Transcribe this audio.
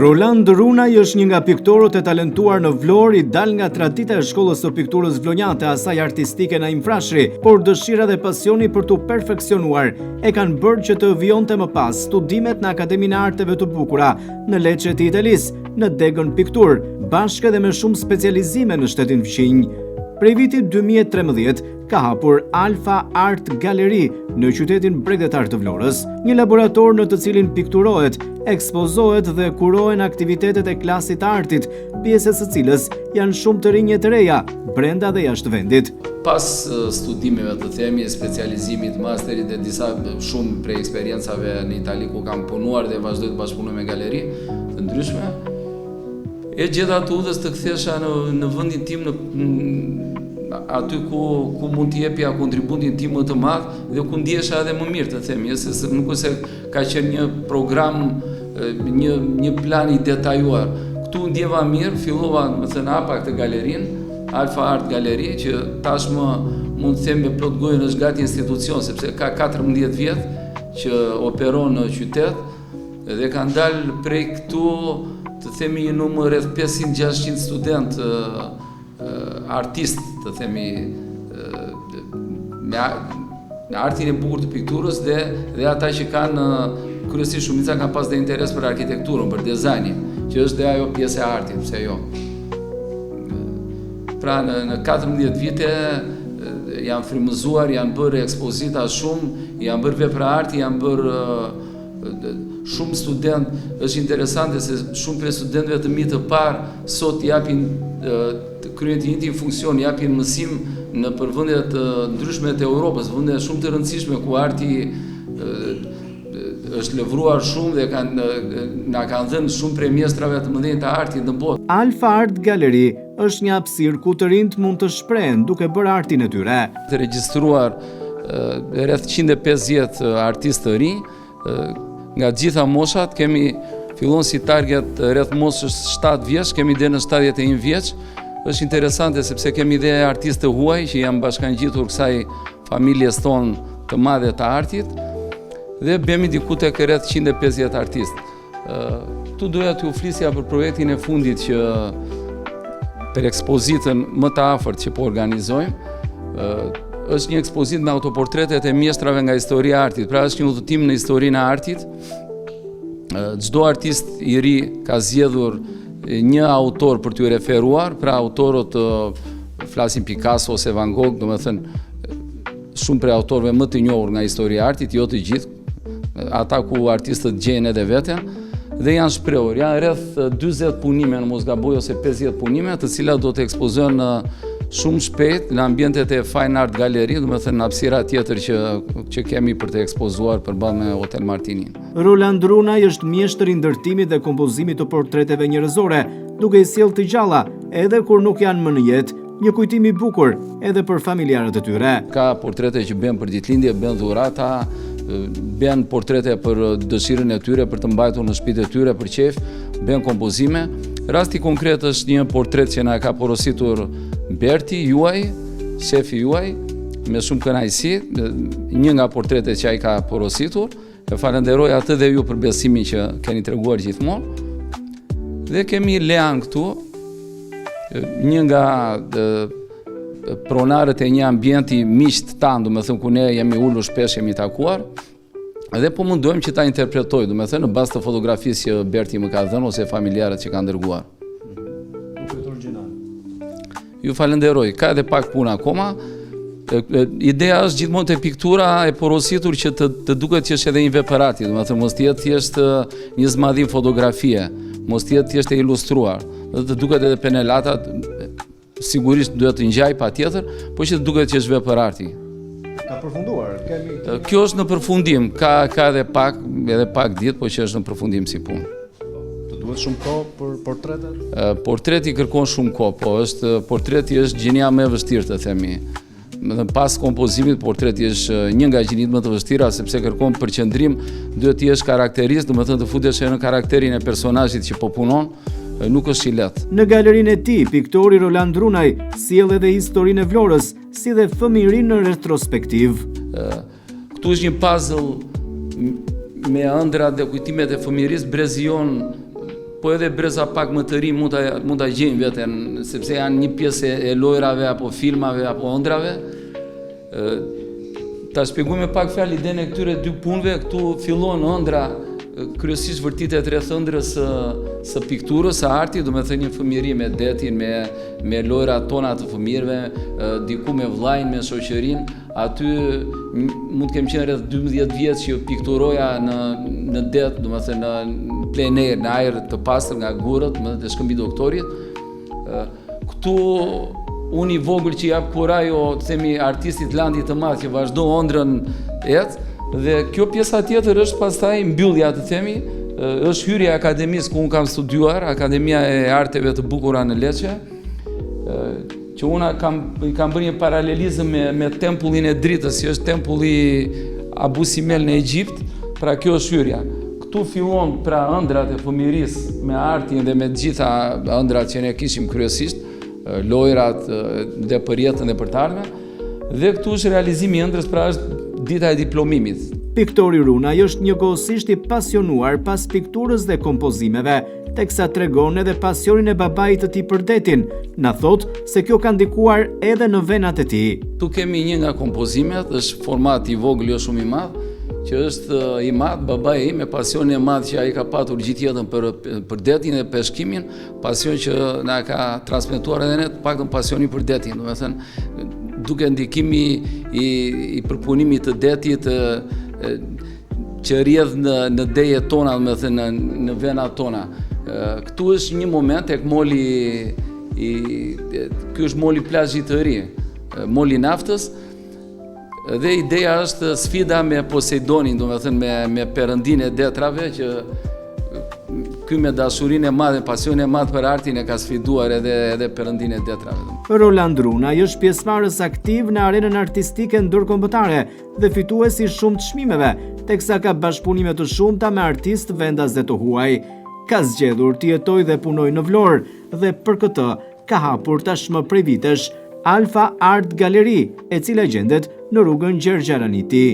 Roland Runaj është një nga piktorët e talentuar në Vlorë, i dal nga tradita e shkollës së pikturës vlonjate asaj artistike në Infrashri, por dëshira dhe pasioni për t'u perfeksionuar e kanë bërë që të vjonte më pas studimet në Akademinë e Arteve të Bukura në Lecce të Italisë, në degën piktur, bashkë edhe me shumë specializime në shtetin fqinj. Prej vitit 2013 ka hapur Alfa Art Gallery në qytetin bregdetar të Vlorës, një laborator në të cilin pikturohet, ekspozohet dhe kurohen aktivitetet e klasit të artit, pjesës së cilës janë shumë të rinj e të reja, brenda dhe jashtë vendit. Pas studimeve të themi, specializimit, masterit dhe shumë prej eksperiencave në Itali ku kam punuar dhe vazhdoj të bashkëpunoj me galeri të ndryshme, e gjeta të udhës të kthesha në vendin tim, aty ku mund të jepja kontributin tim më të madh dhe ku ndjesha edhe më mirë të themi, se nuk është se ka qenë një program, një plan i detajuar. Këtu ndjeva mirë, fillova më thënë hapa këtë galerinë, Alfa Art Gallery, që tashmë mund të them me plot gojën është gati institucion, sepse ka 14 vjet që operon në qytet dhe kanë dalë prej këtu të themi një numër rreth 500-600 student artist, të themi, me artin e bukur të pikturës dhe ata që kanë, kryesisht shumica kanë pas dhe interes për arkitekturën, për dizajnin, që është dhe ajo pjesë e artit, pse jo. Pra në 14 vite janë frymëzuar, janë bërë ekspozita shumë, janë bërë vepra arti, janë bërë shumë student. Është interesante se shumë për studentëve të mi të parë sot japin kryen të njëjtin funksion, japin mësim në për vendet të ndryshme të Europës, vende shumë të rëndësishme ku arti është lëvruar shumë dhe na kanë dhënë shumë prej mjestrave të mëdhenj të artit në botë. Alfa Art Gallery është një hapësirë ku të rinjt mund të shprehen duke bërë artin e tyre. Të regjistruar rreth 150 artistë të rinj, nga gjitha moshat, fillon si target rreth moshës 7 vjeç, kemi deri në 71 vjeç. Është interesante sepse kemi dhe artistë huaj që janë bashkangjitur kësaj familjes tonë të madhe të artit dhe bëmi diku tek rreth 150 artistë. Tu doja t'ju flisja për projektin e fundit që për ekspozitën më të afërt që po organizojmë. Është një ekspozit me autoportretet e mjestrave nga historia e artit, pra është një udhëtim në historinë e artit. Çdo artist i ri ka zgjedhur një autor për t'ju referuar, pra autorët flasin Picasso ose Van Gogh, domethënë shumë prej autorëve më të njohur nga historia e artit, jo të gjithë, ata ku artistët gjejnë edhe veten, dhe janë shprehur. Janë rreth 40 punime, në mos gaboj, ose 50 punime, të cilat do të ekspozohen shumë shpejt në ambientet e Fine Art Gallery, domethënë në hapësira tjetër që kemi për të ekspozuar përballë me Hotel Martinin. Roland Runaj është mjeshtër i ndërtimit dhe kompozimit të portreteve njerëzore, duke i sjellë të gjalla edhe kur nuk janë më në jetë, një kujtim i bukur edhe për familjarët e tyre. Ka portrete që bën për ditëlindje, bën dhurata, bën portrete për dëshirën e tyre, për të mbajtur në shtëpitë e tyre për qejf, bën kompozime. Rasti konkret është një portret që na ka porositur Berti juaj, shefi juaj, me shumë kënaqësi, një nga portretet që ai ka porositur. E falenderoj atë dhe ju për besimin që keni treguar gjithmonë. Dhe kemi Lean këtu, një nga pronarët e një ambienti miqt tanë, domethënë ku ne jemi ulur shpesh, jemi takuar. Dhe po mundojmë që ta interpretoj, domethënë në bazë të fotografisë që Berti më ka dhënë ose familjarët që kanë dërguar. Ju falenderoj, ka edhe pak puna akoma. Ideja është gjithmonë te piktura e porositur që të duket që është edhe një vepër arti, domethënë mos të jetë thjesht një zmadhim fotografie, mos të jetë thjesht e ilustruar, dhe të duket edhe penelata, sigurisht duhet të ngjaj patjetër, por që të duket që është vepër arti. Ka përfunduar, kjo është në përfundim, ka edhe pak ditë, por që është në përfundim si punë. Duhet shumë kohë për portretet? Portreti kërkon shumë kohë, po portreti është gjenia më e vështirë të themi. Pas kompozimit, portreti është një nga gjenitë më të vështira, sepse kërkon përqendrim, duhet të jesh karakterist, domethënë të futesh në karakterin e personazhit që po punon, nuk është i lehtë. Në galerinë e tij, piktori Roland Runaj sjell edhe historinë e Vlorës, si dhe fëmijërinë në retrospektiv. Këtu është një puzzle me ëndrat dhe kujtimet e fëmijërisë, Brezion po edhe breza pak më të ri mund ta gjejnë veten, sepse janë një pjesë e lojrave apo filmave apo ëndrave. Ta shpjegoj me pak fjalë idenë e këtyre dy punëve. Këtu fillon ëndra kryesisht vërtitet rreth ëndrës së pikturës, së artit, do të thënë një fëmijëri me detin, me lojrat tona të fëmijëve, diku me vllajin, me shoqërinë. Aty mund të kem qenë rreth 12 vjeç që pikturoja në det, do të thënë në plener, në ajër të pastër nga gurët, të shkëmbi doktorit. Këtu unë i vogël që jap kuraj të themi artistit Landi të madh që vazhdo ëndrën dhe kjo pjesa tjetër është pastaj mbyllja të themi, është hyrja e akademisë ku unë kam studiuar, Akademia e Arteve të Bukura në Lecce, që unë kam bërë një paralelizëm me tempullin e dritës, që është tempulli Abu Simbel në Egjipt, pra kjo është hyrja. Këtu fillon pra ëndrat e fëmijërisë me artin dhe me gjitha ëndrat që ne kishim kryesisht, lojrat dhe për jetën dhe për të ardhmen, dhe këtu është realizimi i ëndrës, pra është dita e diplomimit. Piktori Runaj është njëkohësisht i pasionuar pas pikturës dhe kompozimeve, teksa tregon edhe pasionin e babait të tij për detin. Na thot se kjo ka ndikuar edhe në venat e tij. Tu kemi një nga kompozimet, është format i vogël, jo shumë i madh, që është i madh, babai im me pasionin e madh që ai ka patur gjithë jetën për detin dhe peshkimin, pasion që na ka transmetuar edhe ne, të paktën pasionin për detin, domethënë duke ndikimi i përpunimit të detit që rrjedh në dejet tona, domethënë në venat tona. Këtu është një moment tek moli ky është moli plazhit të ri, moli naftës, dhe ideja është sfida me Poseidonin, domethënë me perëndinë e detrave, që ky me dashurinë e madhe, pasionin e madh për artin e ka sfiduar edhe perëndinë e detrave. Roland Runaj është pjesëmarrës aktiv në arenën artistike ndërkombëtare dhe fitues i shumë të çmimeve, teksa ka bashkëpunime të shumta me artistë vendas dhe të huaj. Ka zgjedhur të jetojë dhe punojë në Vlorë dhe për këtë ka hapur tashmë prej vitesh Alfa Art Gallery, e cila gjendet në rrugën Gjergj Araniti.